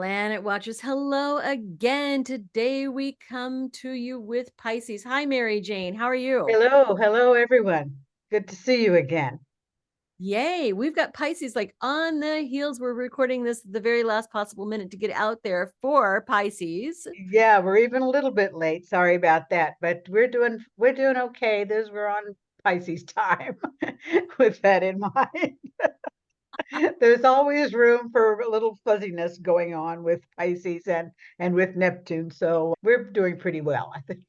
Planet Watchers, hello again. Today we come to you with Pisces. Hi, Mary Jane. How are you? Hello, everyone. Good to see you again. Yay. We've got Pisces like on the heels. We're recording this the very last possible minute to get out there for Pisces. Yeah, we're even a little bit late. Sorry about that, but we're doing okay. We're on Pisces time with that in mind. There's always room for a little fuzziness going on with Pisces and with Neptune, so we're doing pretty well, I think.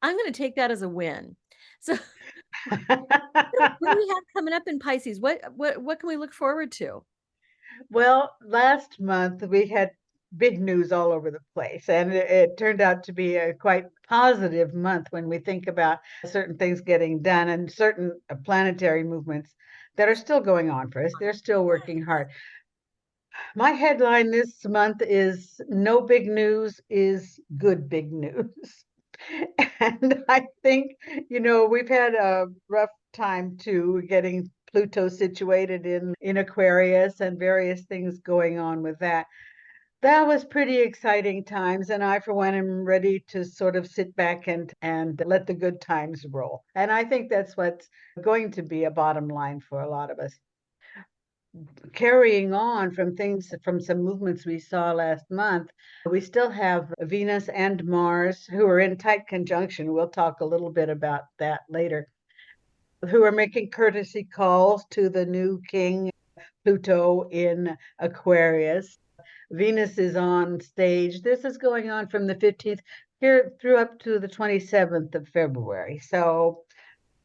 I'm going to take that as a win. So, what do we have coming up in Pisces? What can we look forward to? Well, last month we had big news all over the place, and it turned out to be a quite positive month when we think about certain things getting done and certain planetary movements that are still going on for us. They're still working hard. My headline this month is No Big News is Good Big News. And I think, we've had a rough time too getting Pluto situated in Aquarius and various things going on with that. That was pretty exciting times, and I, for one, am ready to sort of sit back and let the good times roll. And I think that's what's going to be a bottom line for a lot of us. Carrying on from some movements we saw last month, we still have Venus and Mars who are in tight conjunction. We'll talk a little bit about that later, who are making courtesy calls to the new king, Pluto in Aquarius. Venus is on stage. This is going on from the 15th here through up to the 27th of February. So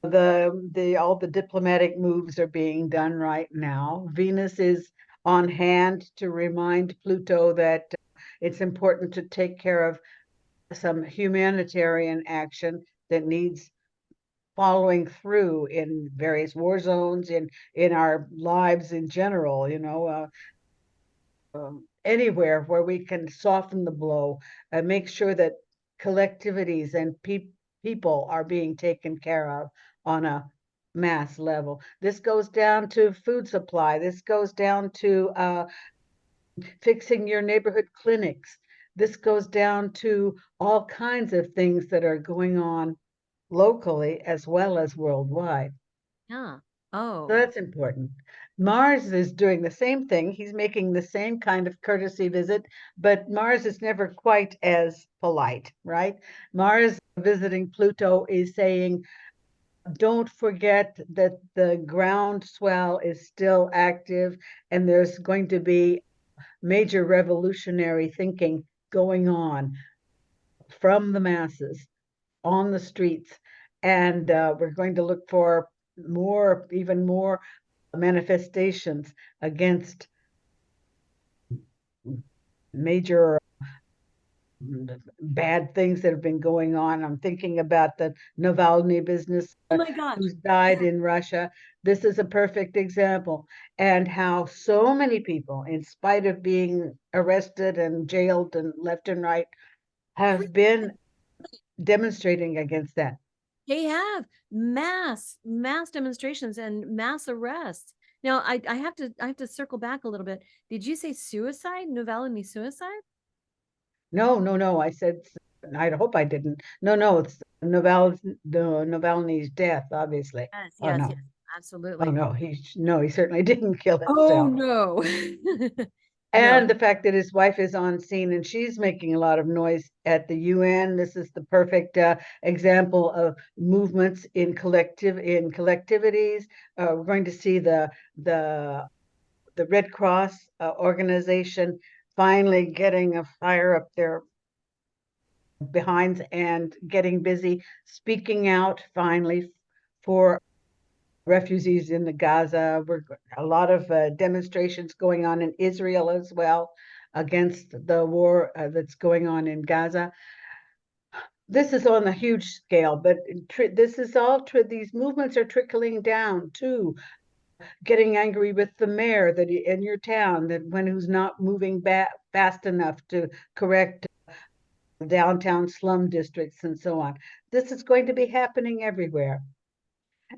the all the diplomatic moves are being done right now. Venus is on hand to remind Pluto that it's important to take care of some humanitarian action that needs following through in various war zones in our lives in general, anywhere where we can soften the blow and make sure that collectivities and people are being taken care of on a mass level. This goes down to food supply. This goes down to fixing your neighborhood clinics. This goes down to all kinds of things that are going on locally as well as worldwide. Yeah. So Oh, that's important. Mars is doing the same thing. He's making the same kind of courtesy visit, but Mars is never quite as polite, right? Mars visiting Pluto is saying, don't forget that the groundswell is still active and there's going to be major revolutionary thinking going on from the masses on the streets. And we're going to look for even more manifestations against major bad things that have been going on. I'm thinking about the Navalny business, oh my gosh. who's died Yeah. in Russia. This is a perfect example, and how so many people, in spite of being arrested and jailed and left and right, have been demonstrating against that. They have mass demonstrations and mass arrests. Now, I have to circle back a little bit. Did you say suicide? Navalny suicide? No, no, no. I said, I hope I didn't. No, no, it's Navalny's death, obviously. Yes, Oh yes, no. yes, Oh absolutely. no, he certainly didn't kill Oh himself. no. No. And the fact that his wife is on scene and she's making a lot of noise at the UN. This is the perfect example of movements in collectivities. We're going to see the the Red Cross organization finally getting a fire up their behinds and getting busy, speaking out finally for refugees in the Gaza. We're a lot of demonstrations going on in Israel as well against the war that's going on in Gaza. This is on a huge scale, but this is these movements are trickling down to getting angry with the mayor that in your town that when who's not moving fast enough to correct downtown slum districts and so on. This is going to be happening everywhere.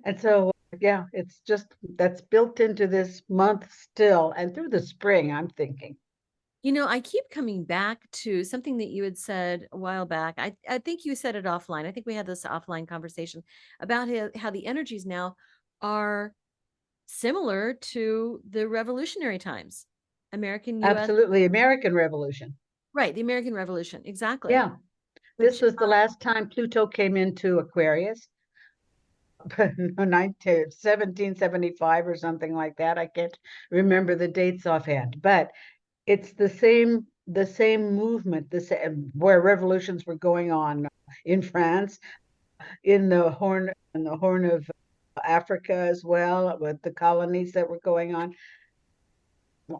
And so, yeah, it's just that's built into this month still and through the spring, I'm thinking. I keep coming back to something that you had said a while back. I think you said it offline. I think we had this offline conversation about how the energies now are similar to the revolutionary times, American, US, Absolutely, American Revolution. right? The American Revolution, exactly. Yeah, this Which was the last time Pluto came into Aquarius, 1775 or something like that. I can't remember the dates offhand, but it's the same movement, the same where revolutions were going on in France, in the Horn of Africa as well, with the colonies that were going on,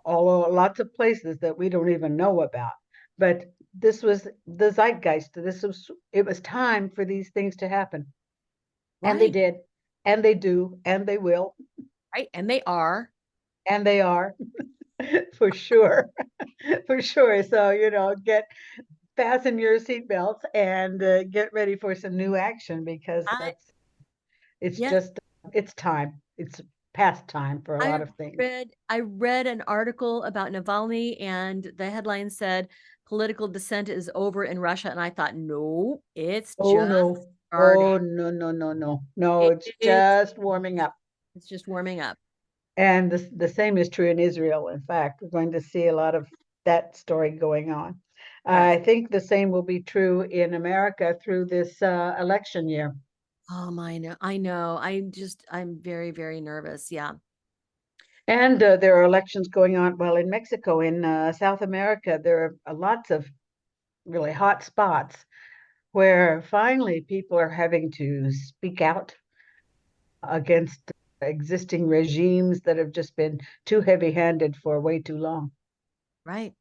although lots of places that we don't even know about. But this was the zeitgeist. It was time for these things to happen. And they right, did, and they do, and they will, right, and they are. and they are for sure. For sure. So, fasten your seatbelts and get ready for some new action because I it's Yes, just, it's time. It's past time for a I lot of things. read an article about Navalny, and the headline said political dissent is over in Russia, and I thought, no, it's Oh, just no. starting. Oh, no, no, no, no. No, It, it's it's just warming up. it's just warming up. And the same is true in Israel. In fact, we're going to see a lot of that story going on. Yes. I think the same will be true in America through this election year. I know. I know. I'm very, very nervous. Yeah. And there are elections going on. Well, in Mexico, in South America, there are lots of really hot spots where finally people are having to speak out against existing regimes that have just been too heavy-handed for way too long. Right.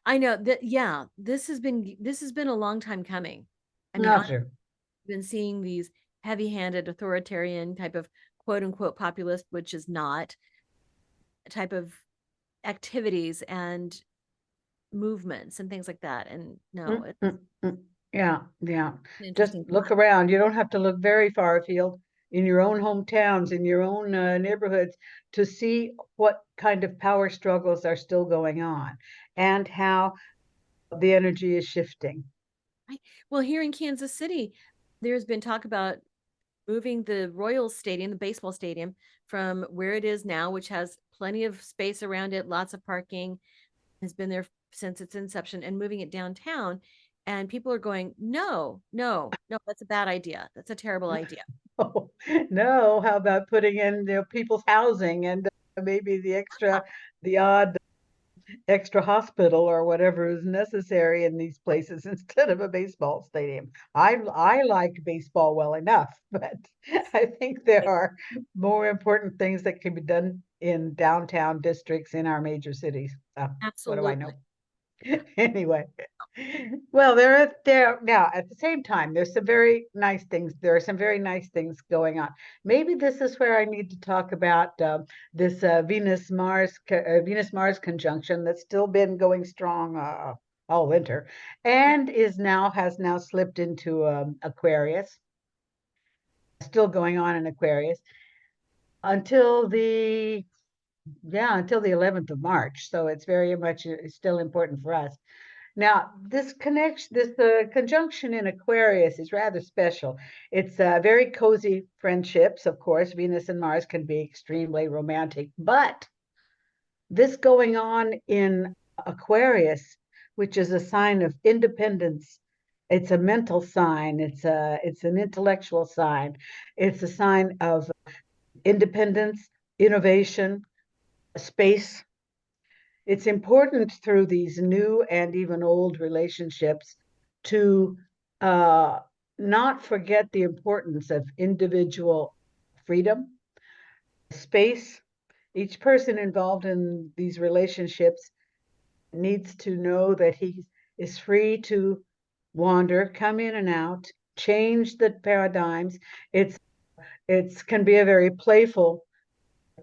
I know that. Yeah. This has been a long time coming. I mean, Oh, I've sure. been seeing these heavy-handed authoritarian type of quote unquote populist, which is not type of activities and movements and things like that. And no, Mm, it's mm, mm. Yeah, yeah. an Just interesting look time. around. You don't have to look very far afield in your own hometowns, in your own neighborhoods to see what kind of power struggles are still going on and how the energy is shifting. Right. Well, here in Kansas City, there's been talk about moving the Royals Stadium, the baseball stadium, from where it is now, which has plenty of space around it, lots of parking, has been there since its inception, and moving it downtown. And people are going, no, no, no, that's a bad idea. That's a terrible idea. Oh, no, how about putting in, people's housing and maybe the odd extra hospital or whatever is necessary in these places instead of a baseball stadium. I like baseball well enough, but I think there are more important things that can be done in downtown districts in our major cities. What do I Absolutely. know? Anyway, well, there now at the same time, there's some very nice things. There are some very nice things going on. Maybe this is where I need to talk about this Venus Mars conjunction that's still been going strong all winter, Yeah. and has now slipped into Aquarius, still going on in Aquarius until the until the 11th of March. So it's very much still important for us. Now, this conjunction in Aquarius is rather special. It's very cozy friendships, of course. Venus and Mars can be extremely romantic, but this going on in Aquarius, which is a sign of independence, it's a mental sign. It's an intellectual sign. It's a sign of independence, innovation, space. It's important through these new and even old relationships to uh, not forget the importance of individual freedom, space. Each person involved in these relationships needs to know that he is free to wander, come in and out, change the paradigms. It's can be a very playful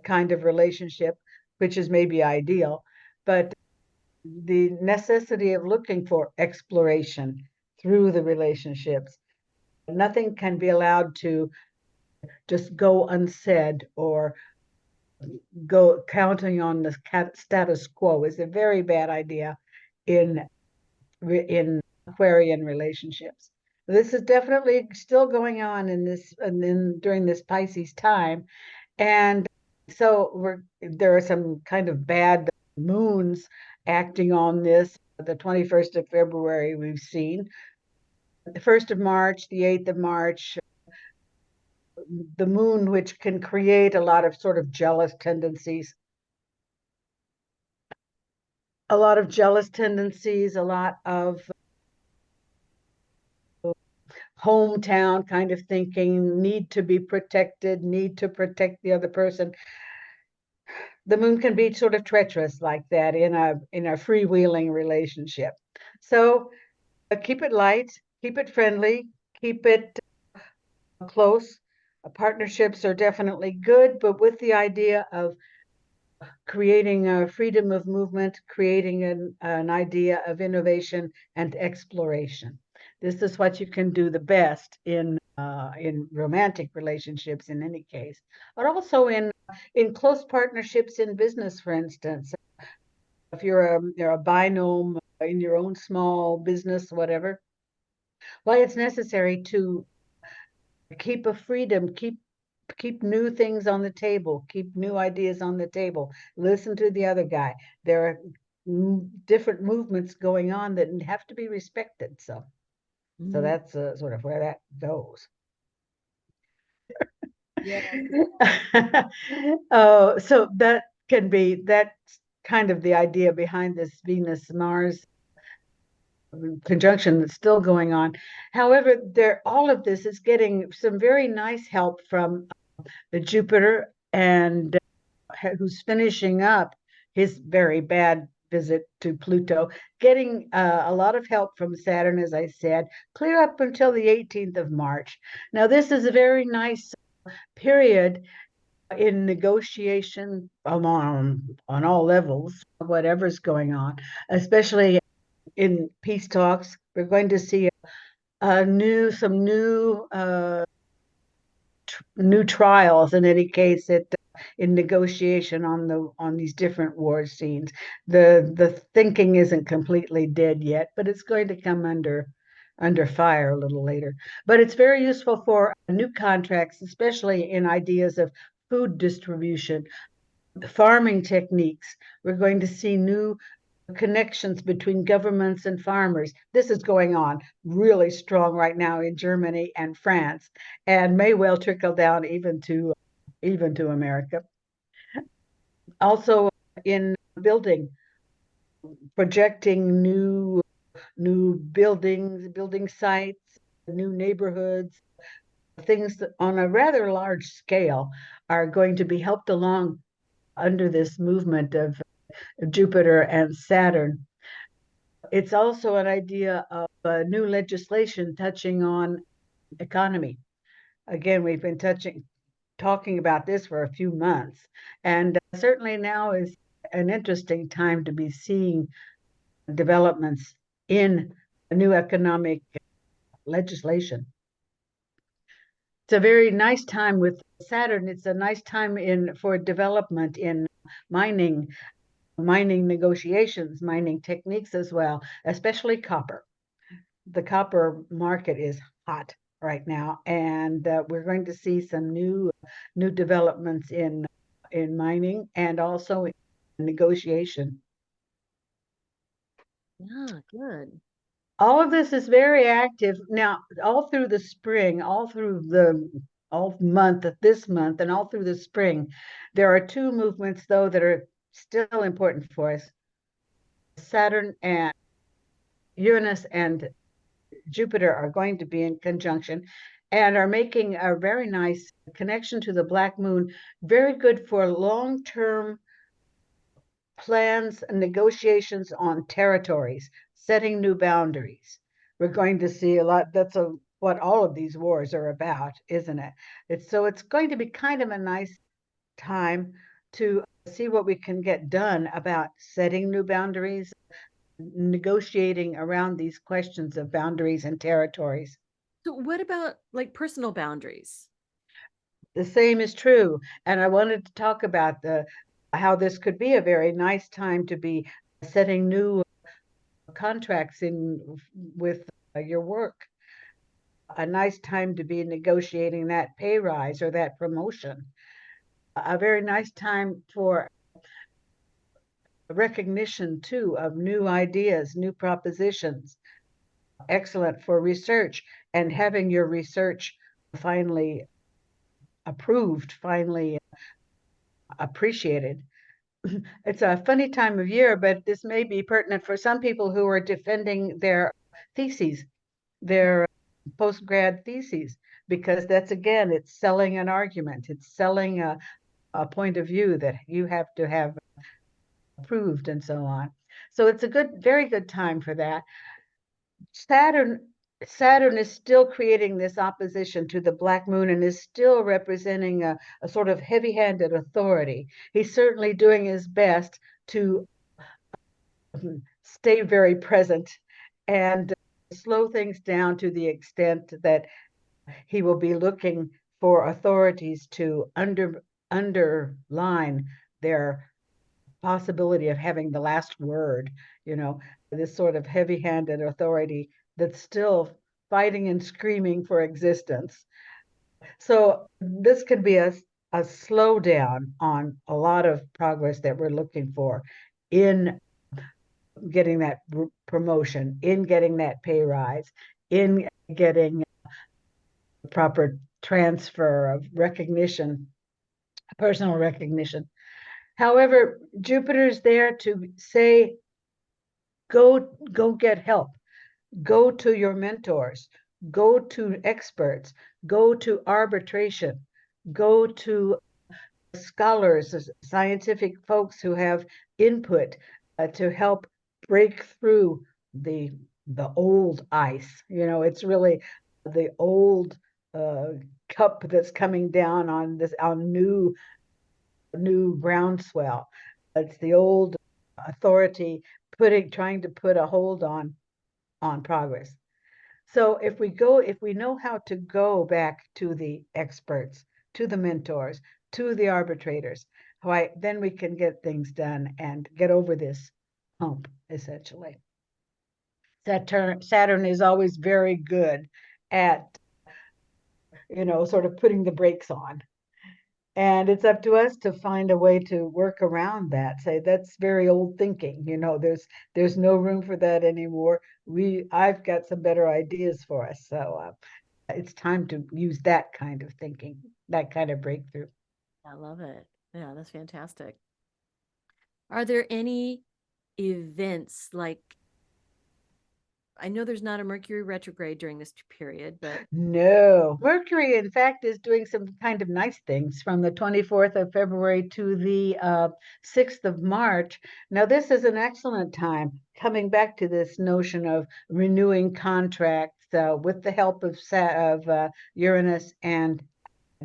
kind of relationship, which is maybe ideal, but the necessity of looking for exploration through the relationships. Nothing can be allowed to just go unsaid or go counting on the status quo is a very bad idea in in Aquarian relationships. This is definitely still going on in this and then during this Pisces time. And so there are some kind of bad moons acting on this. The 21st of February, we've seen. The 1st of March, the 8th of March, the moon, which can create a lot of sort of jealous tendencies, a lot of jealous tendencies, a lot of hometown kind of thinking, need to be protected, need to protect the other person. The moon can be sort of treacherous like that in a freewheeling relationship. So keep it light, keep it friendly, keep it close. Partnerships are definitely good, but with the idea of creating a freedom of movement, creating an idea of innovation and exploration. This is what you can do the best in romantic relationships in any case, but also in close partnerships in business, for instance. If you're a binome in your own small business, whatever, why it's necessary to keep a freedom, keep new things on the table, keep new ideas on the table, listen to the other guy. There are different movements going on that have to be respected. So Mm, that's sort of where that goes. yes. Oh, so that's kind of the idea behind this Venus Mars conjunction that's still going on. However, all of this is getting some very nice help from the Jupiter, and who's finishing up his very bad visit to Pluto, getting a lot of help from Saturn, as I said, clear up until the 18th of March. Now, this is a very nice period in negotiation on all levels, whatever's going on, especially in peace talks. We're going to see some new trials in any case in negotiation on these different war scenes. The thinking isn't completely dead yet, but it's going to come under fire a little later. But it's very useful for new contracts, especially in ideas of food distribution, farming techniques. We're going to see new connections between governments and farmers. This is going on really strong right now in Germany and France, and may well trickle down even to America. Also in building, projecting new buildings, building sites, new neighborhoods, things that on a rather large scale are going to be helped along under this movement of Jupiter and Saturn. It's also an idea of new legislation touching on economy. Again, we've been talking about this for a few months, and certainly now is an interesting time to be seeing developments in new economic legislation. It's a very nice time with Saturn. It's a nice time in for development in mining, mining negotiations, mining techniques as well, especially copper. The copper market is hot right now, and we're going to see some new developments in mining and also in negotiation. Yeah, good. All of this is very active now, all through the spring, all through the all month this month, and all through the spring. There are two movements though that are still important for us: Saturn and Uranus and Jupiter are going to be in conjunction and are making a very nice connection to the black moon, very good for long-term plans and negotiations on territories, setting new boundaries. We're going to see a lot. What all of these wars are about, isn't it? It's going to be kind of a nice time to see what we can get done about setting new boundaries, negotiating around these questions of boundaries and territories. So what about like personal boundaries? The same is true. And I wanted to talk about the how this could be a very nice time to be setting new contracts in with your work. A nice time to be negotiating that pay rise or that promotion. A very nice time for recognition too of new ideas, new propositions. Excellent for research and having your research finally approved, finally appreciated. It's a funny time of year, but this may be pertinent for some people who are defending their theses, their post-grad theses, because that's again, it's selling an argument, it's selling a point of view that you have to have approved and so on. So it's a good, very good time for that. Saturn Saturn is still creating this opposition to the black moon and is still representing a sort of heavy-handed authority. He's certainly doing his best to stay very present and slow things down to the extent that he will be looking for authorities to underline their possibility of having the last word, you know, this sort of heavy-handed authority that's still fighting and screaming for existence. So this could be a slowdown on a lot of progress that we're looking for in getting that promotion, in getting that pay rise, in getting proper transfer of recognition, personal recognition. However, Jupiter's there to say, go get help, go to your mentors, go to experts, go to arbitration, go to scholars, scientific folks who have input to help break through the the old ice. You know, it's really the old uh, cup that's coming down on this on new groundswell. It's the old authority trying to put a hold on progress. So if we know how to go back to the experts, to the mentors, to the arbitrators, why then we can get things done and get over this hump, essentially. Saturn is always very good at, sort of putting the brakes on. And it's up to us to find a way to work around that. Say that's very old thinking. There's no room for that anymore. I've got some better ideas for us. So it's time to use that kind of thinking, that kind of breakthrough. I love it. Yeah, that's fantastic. Are there any events like I know there's not a Mercury retrograde during this period, but No, Mercury, in fact, is doing some kind of nice things from the 24th of February to the 6th of March. Now, this is an excellent time coming back to this notion of renewing contracts with the help of Uranus and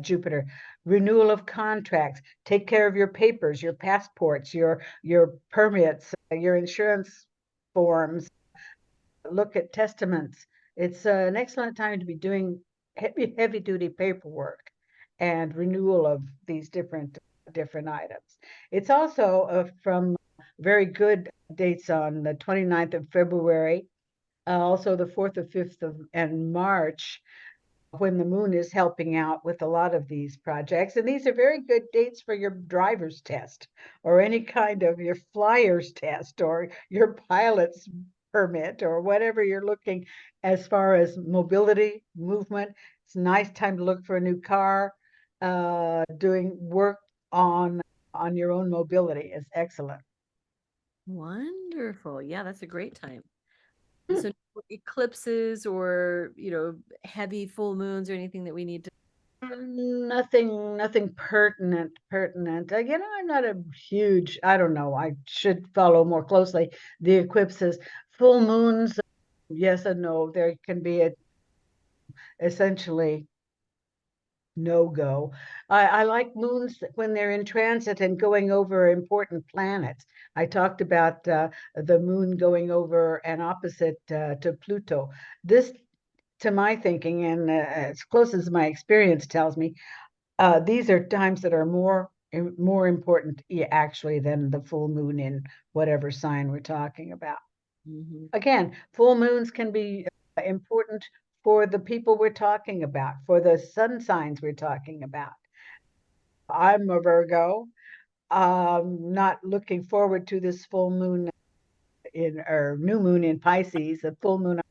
Jupiter. Renewal of contracts. Take care of your papers, your passports, your permits, your insurance forms. Look at testaments. It's an excellent time to be doing heavy duty paperwork and renewal of these different items. It's also from very good dates on the 29th of February, also the 4th or 5th of and March, when the moon is helping out with a lot of these projects. And these are very good dates for your driver's test or any kind of your flyer's test or your pilot's permit or whatever you're looking as far as mobility, movement. It's a nice time to look for a new car. Doing work on your own mobility is excellent. wonderful. Yeah, that's a great time. So eclipses or, heavy full moons or anything that we need to Nothing pertinent. I'm not a huge, I don't know, I should follow more closely the eclipses. Full moons, yes and no. There can be essentially no go. I like moons when they're in transit and going over important planets. I talked about the moon going over an opposite to Pluto. This, to my thinking, and as close as my experience tells me, These are times that are more important actually than the full moon in whatever sign we're talking about. Mhm. Again, full moons can be important for the people we're talking about, for the sun signs we're talking about. I'm a Virgo. Not looking forward to this full moon in or new moon in Pisces. The full moon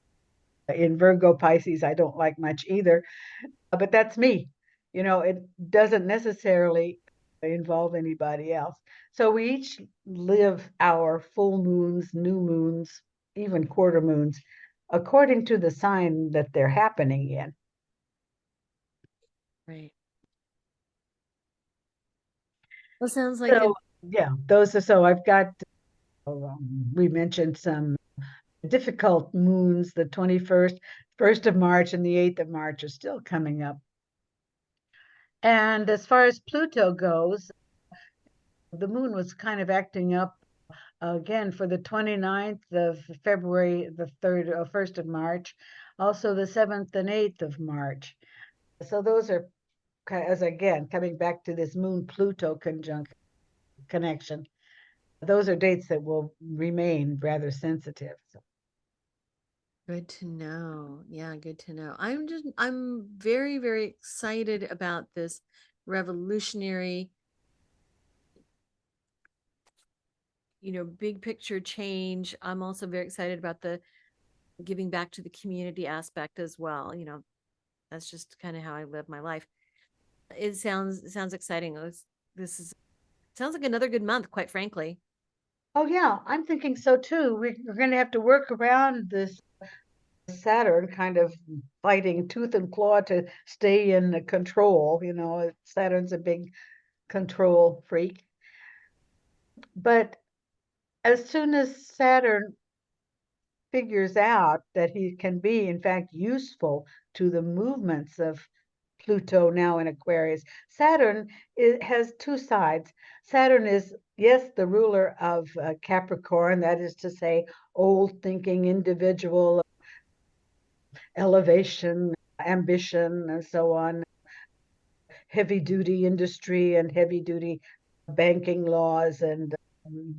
in Virgo Pisces, I don't like much either. But that's me. It doesn't necessarily involve anybody else. So we each live our full moons, new moons, even quarter moons, according to the sign that they're happening in. Right. Well, sounds like So, an yeah, those are so I've got, we mentioned some difficult moons, the 21st, 1st of March, and the 8th of March are still coming up. And as far as Pluto goes, the moon was kind of acting up again for the 29th of February, the 3rd or 1st of March, also the 7th and 8th of March. So those are, as again, coming back to this moon Pluto conjunct connection, those are dates that will remain rather sensitive. So. good to know. Yeah, good to know. I'm very, very excited about this revolutionary, big picture change. I'm also very excited about the giving back to the community aspect as well. That's just kind of how I live my life. It sounds exciting. This is sounds like another good month, quite frankly. Oh yeah, I'm thinking so too. We're going to have to work around this Saturn kind of fighting tooth and claw to stay in control. Saturn's a big control freak. But as soon as Saturn figures out that he can be, in fact, useful to the movements of Pluto now in Aquarius, Saturn has two sides. Saturn is, yes, the ruler of Capricorn, that is to say, old thinking, individual, elevation, ambition, and so on, heavy duty industry and heavy duty banking laws and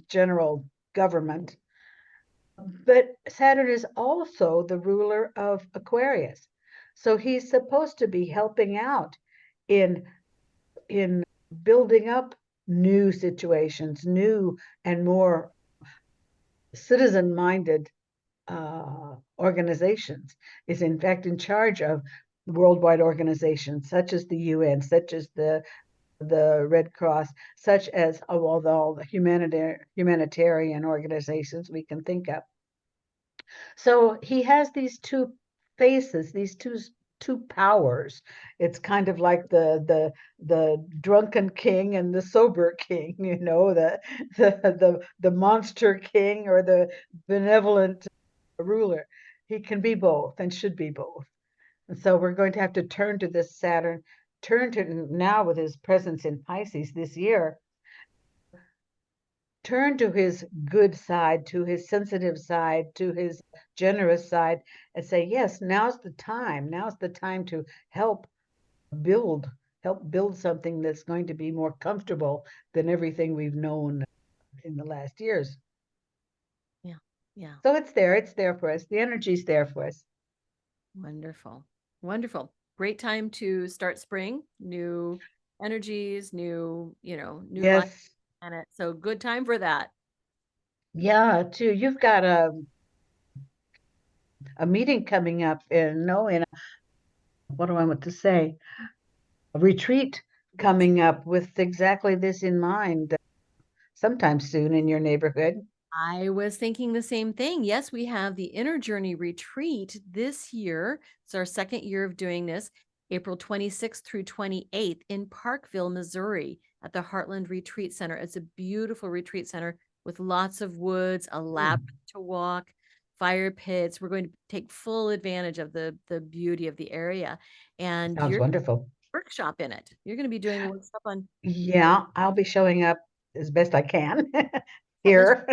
general government. But Saturn is also the ruler of Aquarius. So he's supposed to be helping out in in building up new situations, new and more citizen-minded organizations, is in fact in charge of worldwide organizations such as the UN, such as the Red Cross, such as all the humanitarian organizations we can think of. So he has these two faces, these two powers. It's kind of like the drunken king and the sober king, the monster king or the benevolent ruler. He can be both and should be both. And so we're going to have to turn to this Saturn, turn to now with his presence in Pisces this year, turn to his good side, to his sensitive side, to his generous side, and say, yes, now's the time. Now's the time to build, help build something that's going to be more comfortable than everything we've known in the last years. Yeah. Yeah. So it's there for us. The energy's there for us. Wonderful. Wonderful. Great time to start spring, new energies, new life Yes. on it. So good time for that. Yeah, too. You've got a meeting coming up in what do I want to say? A retreat Yes. coming up with exactly this in mind sometime soon in your neighborhood. I was thinking the same thing. Yes, we have the Inner Journey Retreat this year. It's our second year of doing this, April 26th through 28th in Parkville, Missouri, at the Heartland Retreat Center. It's a beautiful retreat center with lots of woods, a Hmm. labyrinth to walk, fire pits. We're going to take full advantage of the beauty of the area. And Sounds you're wonderful. workshop in it. You're going to be doing a workshop on Yeah, I'll be showing up as best I can that's here.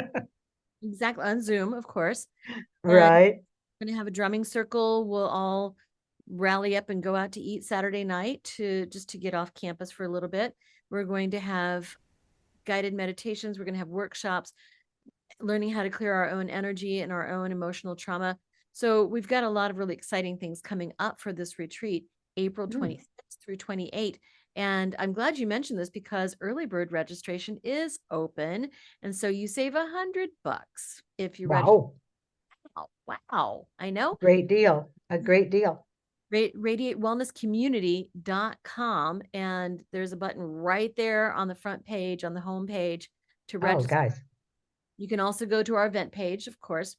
exactly on Zoom, of course. And Right. we're going to have a drumming circle. We'll all rally up and go out to eat Saturday night to just to get off campus for a little bit. We're going to have guided meditations. We're going to have workshops, learning how to clear our own energy and our own emotional trauma. So we've got a lot of really exciting things coming up for this retreat, April 26th through 28th. And I'm glad you mentioned this because early bird registration is open. And so you save $100 if you register. Wow. Oh, wow. I know. Great deal. A great deal. Radiatewellnesscommunity.com. And there's a button right there on the front page, on the home page to Oh, register. guys. You can also go to our event page, of course,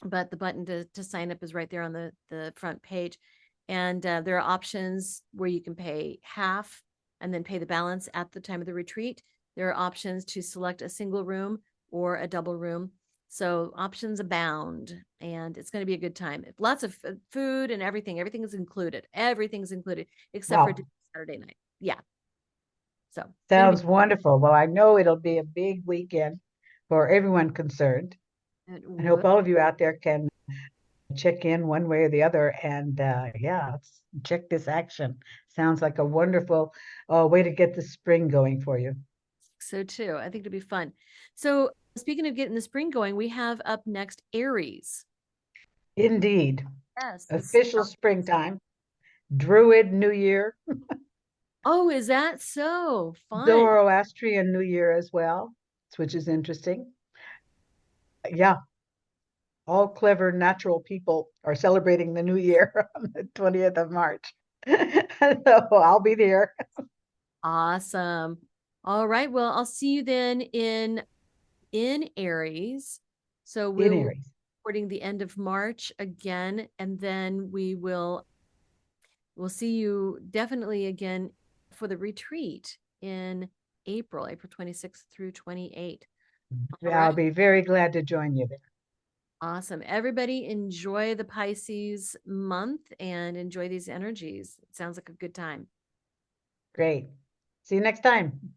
but the button to sign up is right there on the front page. And there are options where you can pay half and then pay the balance at the time of the retreat. There are options to select a single room or a double room. So options abound, and it's going to be a good time. Lots of food and everything. Everything is included. Everything's included except for Wow. Saturday night. Yeah. So going to be Sounds wonderful. Well, I know it'll be a big weekend for everyone concerned. it I hope will. all of you out there can check in one way or the other. And yeah, let's check this action. Sounds like a wonderful way to get the spring going for you. So too. I think it'll be fun. So speaking of getting the spring going, we have up next Aries. Indeed. Yes. Official springtime. Druid New Year, Oh, is that so fun? Zoroastrian New Year as well, which is interesting. Yeah, all clever natural people are celebrating the new year on the 20th of March. So I'll be there Awesome. All right. Well, I'll see you then in Aries. So in we'll Aries. recording the end of March again, and then we'll see you definitely again for the retreat in April 26th through 28th. All I'll right. be very glad to join you there. Awesome. Everybody enjoy the Pisces month and enjoy these energies. It sounds like a good time. Great. See you next time.